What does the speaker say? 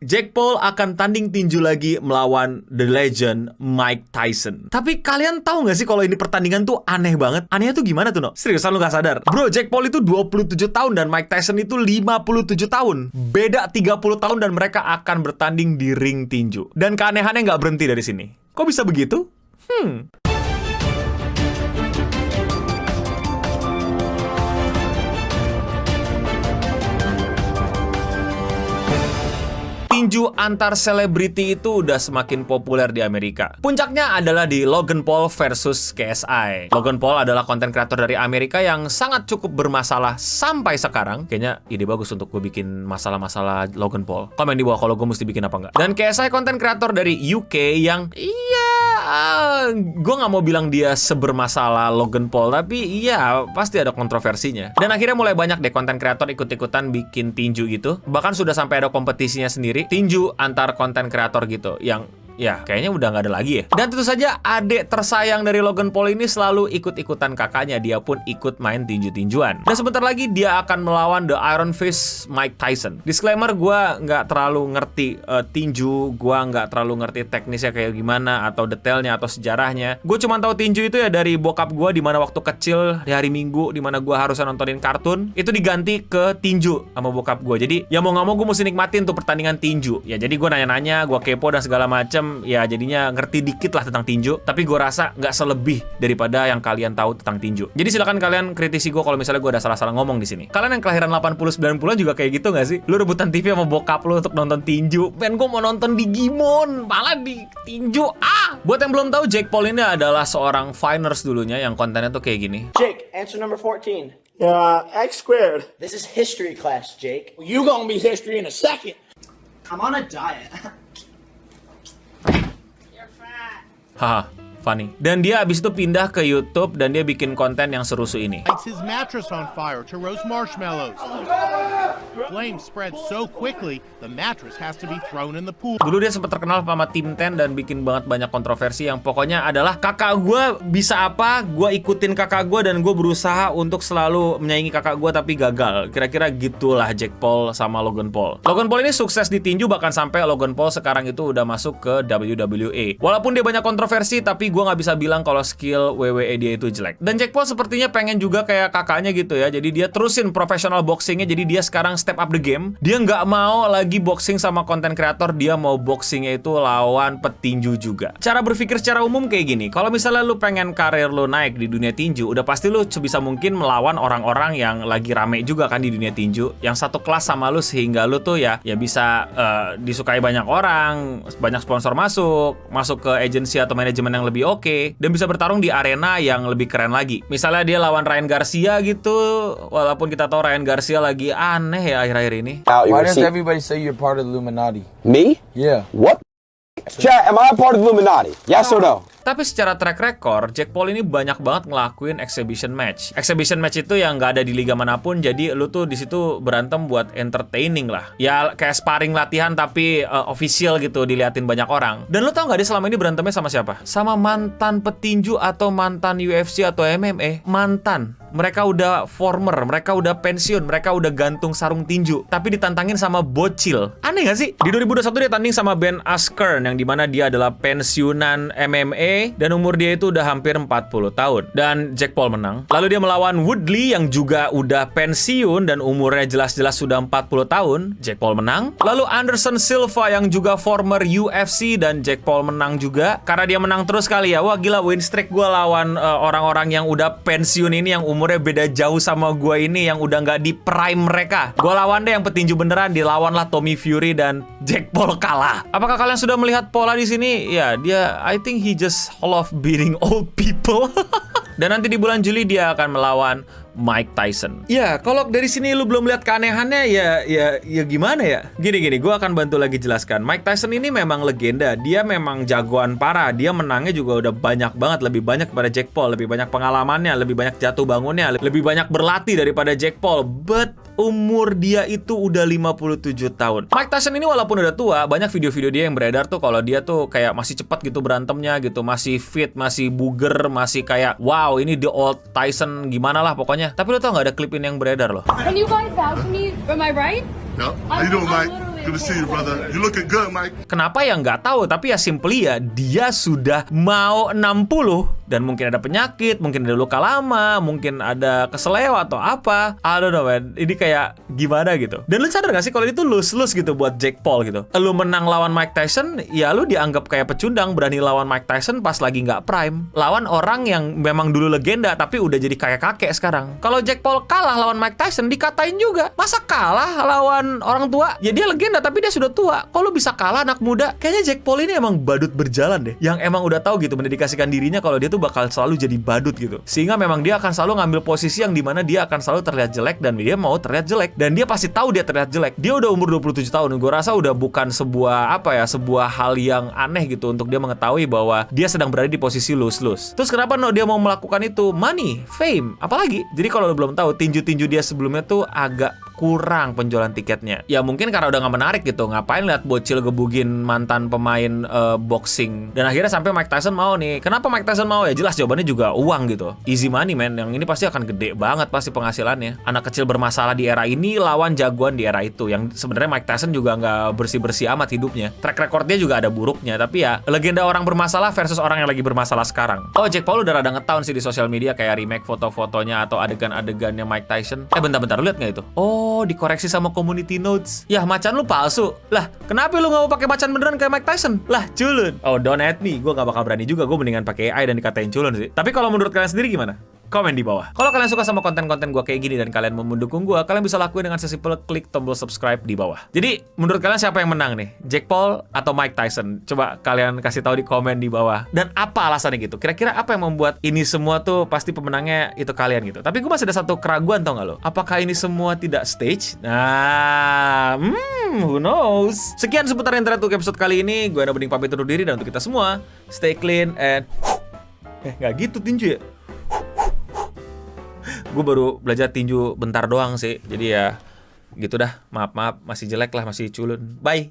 Jake Paul akan tanding tinju lagi melawan The Legend Mike Tyson. Tapi kalian tahu nggak sih kalau ini pertandingan tuh aneh banget? Anehnya tuh gimana tuh, no? Seriusan lu nggak sadar? Bro, Jake Paul itu 27 tahun dan Mike Tyson itu 57 tahun. Beda 30 tahun dan mereka akan bertanding di ring tinju. Dan keanehannya nggak berhenti dari sini. Kok bisa begitu? Tinju antar selebriti itu udah semakin populer di Amerika. Puncaknya adalah di Logan Paul versus KSI. Logan Paul adalah konten kreator dari Amerika yang sangat cukup bermasalah sampai sekarang. Kayaknya ide bagus untuk gue bikin masalah-masalah Logan Paul. Komen di bawah kalau gue mesti bikin apa enggak. Dan KSI konten kreator dari UK yang gue nggak mau bilang dia sebermasalah Logan Paul, tapi iya pasti ada kontroversinya. Dan akhirnya mulai banyak deh konten kreator ikut-ikutan bikin tinju gitu. Bahkan sudah sampai ada kompetisinya sendiri, tinju antar konten kreator gitu, yang ya kayaknya udah nggak ada lagi ya. Dan tentu saja adik tersayang dari Logan Paul ini selalu ikut-ikutan kakaknya. Dia pun ikut main tinju-tinjuan. Dan sebentar lagi dia akan melawan The Iron Fist Mike Tyson. Disclaimer, gue nggak terlalu ngerti tinju. Gue nggak terlalu ngerti teknisnya kayak gimana, atau detailnya, atau sejarahnya. Gue cuma tahu tinju itu ya dari bokap gue, di mana waktu kecil di hari Minggu, di mana gue harusnya nontonin kartun, itu diganti ke tinju sama bokap gue. Jadi ya mau nggak mau gue mesti nikmatin tuh pertandingan tinju. Ya jadi gue nanya-nanya, gue kepo dan segala macem. Ya jadinya ngerti dikit lah tentang tinju. Tapi gue rasa nggak selebih daripada yang kalian tahu tentang tinju. Jadi silakan kalian kritisi gue kalau misalnya gue ada salah-salah ngomong di sini. Kalian yang kelahiran 80-90-an juga kayak gitu nggak sih? Lu rebutan TV sama bokap lu untuk nonton tinju. Men, gue mau nonton Digimon, malah di tinju. Buat yang belum tahu, Jake Paul ini adalah seorang finers dulunya yang kontennya tuh kayak gini. Jake, answer number 14. X squared. This is history class, Jake. You gonna be history in a second. I'm on a diet. Haha, funny. Dan dia abis itu pindah ke YouTube dan dia bikin konten yang serusuh ini. Lights his mattress on fire to roast marshmallows. Flames spread so quickly, the mattress has to be thrown in the pool. Dulu dia sempat terkenal sama Tim 10 dan bikin banget banyak kontroversi yang pokoknya adalah kakak gue bisa apa, gue ikutin kakak gue dan gue berusaha untuk selalu menyaingi kakak gue tapi gagal. Kira-kira gitulah Jake Paul sama Logan Paul. Logan Paul ini sukses di tinju, bahkan sampai Logan Paul sekarang itu udah masuk ke WWE. Walaupun dia banyak kontroversi, tapi gue nggak bisa bilang kalau skill WWE dia itu jelek. Dan Jake Paul sepertinya pengen juga kayak kakaknya gitu ya. Jadi dia terusin professional boxingnya. Jadi dia sekarang step up the game. Dia nggak mau lagi boxing sama konten kreator. Dia mau boxingnya itu lawan petinju juga. Cara berpikir secara umum kayak gini. Kalau misalnya lu pengen karir lu naik di dunia tinju, udah pasti lu sebisa mungkin melawan orang-orang yang lagi rame juga kan di dunia tinju, yang satu kelas sama lu, sehingga lu tuh ya bisa disukai banyak orang, banyak sponsor masuk ke agensi atau manajemen yang lebih oke, dan bisa bertarung di arena yang lebih keren lagi. Misalnya dia lawan Ryan Garcia gitu, walaupun kita tahu Ryan Garcia lagi aneh ya akhir-akhir ini. Why does everybody say you're part of the Illuminati? Me? Yeah. What? Chat, am I a part of the Illuminati? Yes or no? Tapi secara track record, Jake Paul ini banyak banget ngelakuin exhibition match. Exhibition match itu yang nggak ada di liga manapun, jadi lu tuh di situ berantem buat entertaining lah. Ya kayak sparring latihan tapi official gitu, diliatin banyak orang. Dan lu tau nggak dia selama ini berantemnya sama siapa? Sama mantan petinju atau mantan UFC atau MMA. Mantan. Mereka udah former, mereka udah pensiun, mereka udah gantung sarung tinju, tapi ditantangin sama bocil. Aneh gak sih? Di 2021 dia tanding sama Ben Askren, yang dimana dia adalah pensiunan MMA dan umur dia itu udah hampir 40 tahun. Dan Jake Paul menang. Lalu dia melawan Woodley yang juga udah pensiun dan umurnya jelas-jelas sudah 40 tahun. Jake Paul menang. Lalu Anderson Silva yang juga former UFC dan Jake Paul menang juga. Karena dia menang terus kali ya. Wah gila, win streak gue lawan orang-orang yang udah pensiun ini, yang umurnya beda jauh sama gue ini, yang udah nggak di prime mereka. Gue lawan deh yang petinju beneran, dilawanlah Tommy Fury dan Jake Paul kalah. Apakah kalian sudah melihat pola di sini? Ya, dia I think he just love beating old people. Dan nanti di bulan Juli dia akan melawan Mike Tyson. Ya, kalau dari sini lu belum lihat keanehannya, ya gimana ya? Gini, gue akan bantu lagi jelaskan. Mike Tyson ini memang legenda. Dia memang jagoan parah. Dia menangnya juga udah banyak banget, lebih banyak daripada Jake Paul, lebih banyak pengalamannya, lebih banyak jatuh bangunnya, lebih banyak berlatih daripada Jake Paul. But umur dia itu udah 57 tahun. Mike Tyson ini walaupun udah tua, banyak video-video dia yang beredar tuh kalau dia tuh kayak masih cepat gitu berantemnya gitu, masih fit, masih buger, masih kayak wow, ini the old Tyson gimana lah pokoknya. Tapi lo tau gak ada klipin yang beredar loh. Can you guys vouch for me? Am I right? No. How you doing, Mike? Good to see you, brother. You looking good, Mike. Kenapa ya nggak tahu, tapi ya simply ya dia sudah mau 60 dan mungkin ada penyakit, mungkin ada luka lama, mungkin ada keselewa atau apa. I don't know, man. Ini kayak gimana gitu. Dan lu sadar gak sih kalau itu lose-lose gitu buat Jake Paul gitu. Lu menang lawan Mike Tyson, ya lu dianggap kayak pecundang, berani lawan Mike Tyson pas lagi nggak prime. Lawan orang yang memang dulu legenda tapi udah jadi kayak kakek sekarang. Kalau Jake Paul kalah lawan Mike Tyson dikatain juga. Masa kalah lawan orang tua? Ya dia legenda tapi dia sudah tua. Kok lu bisa kalah anak muda? Kayaknya Jake Paul ini emang badut berjalan deh. Yang emang udah tahu gitu mendedikasikan dirinya kalau dia tuh bakal selalu jadi badut gitu. Sehingga memang dia akan selalu ngambil posisi yang dimana dia akan selalu terlihat jelek dan dia mau terlihat jelek. Dan dia pasti tahu dia terlihat jelek. Dia udah umur 27 tahun. Gue rasa udah bukan sebuah sebuah hal yang aneh gitu untuk dia mengetahui bahwa dia sedang berada di posisi lose-lose. Terus kenapa dia mau melakukan itu? Money, fame, apalagi. Jadi kalau lo belum tahu, tinju-tinju dia sebelumnya tuh agak kurang penjualan tiketnya. Ya mungkin karena udah gak menarik gitu. Ngapain lihat bocil gebugin mantan pemain boxing. Dan akhirnya sampai Mike Tyson mau nih. Kenapa Mike Tyson mau? Ya jelas jawabannya juga uang gitu. Easy money, man. Yang ini pasti akan gede banget pasti penghasilannya. Anak kecil bermasalah di era ini lawan jagoan di era itu. Yang sebenarnya Mike Tyson juga nggak bersih-bersih amat hidupnya. Track recordnya juga ada buruknya. Tapi ya legenda orang bermasalah versus orang yang lagi bermasalah sekarang. Oh, Jake Paul udah rada ngetown sih di sosial media kayak remake foto-fotonya atau adegan-adegannya Mike Tyson. Bentar-bentar, lu lihat nggak itu? Oh, dikoreksi sama community notes. Yah, macan lu palsu. Lah, kenapa lu nggak mau pakai macan beneran kayak Mike Tyson? Lah, culun. Oh, don't at me. Gue nggak bakal berani juga. Gue mendingan pakai AI dan dikatain culun sih. Tapi kalau menurut kalian sendiri gimana? Komen di bawah. Kalau kalian suka sama konten-konten gue kayak gini dan kalian mau mendukung gue, kalian bisa lakuin dengan sesimpel klik tombol subscribe di bawah. Jadi, menurut kalian siapa yang menang nih? Jake Paul atau Mike Tyson? Coba kalian kasih tahu di komen di bawah. Dan apa alasannya gitu? Kira-kira apa yang membuat ini semua tuh pasti pemenangnya itu kalian gitu? Tapi gue masih ada satu keraguan, tau gak lo? Apakah ini semua tidak stage? Nah, who knows? Sekian seputar internet untuk episode kali ini. Gue Anda Bening pamit undur diri dan untuk kita semua, stay clean and... nggak gitu tinju ya? Gue baru belajar tinju bentar doang sih. Jadi ya gitu dah. Maaf, masih jelek lah, masih culun. Bye.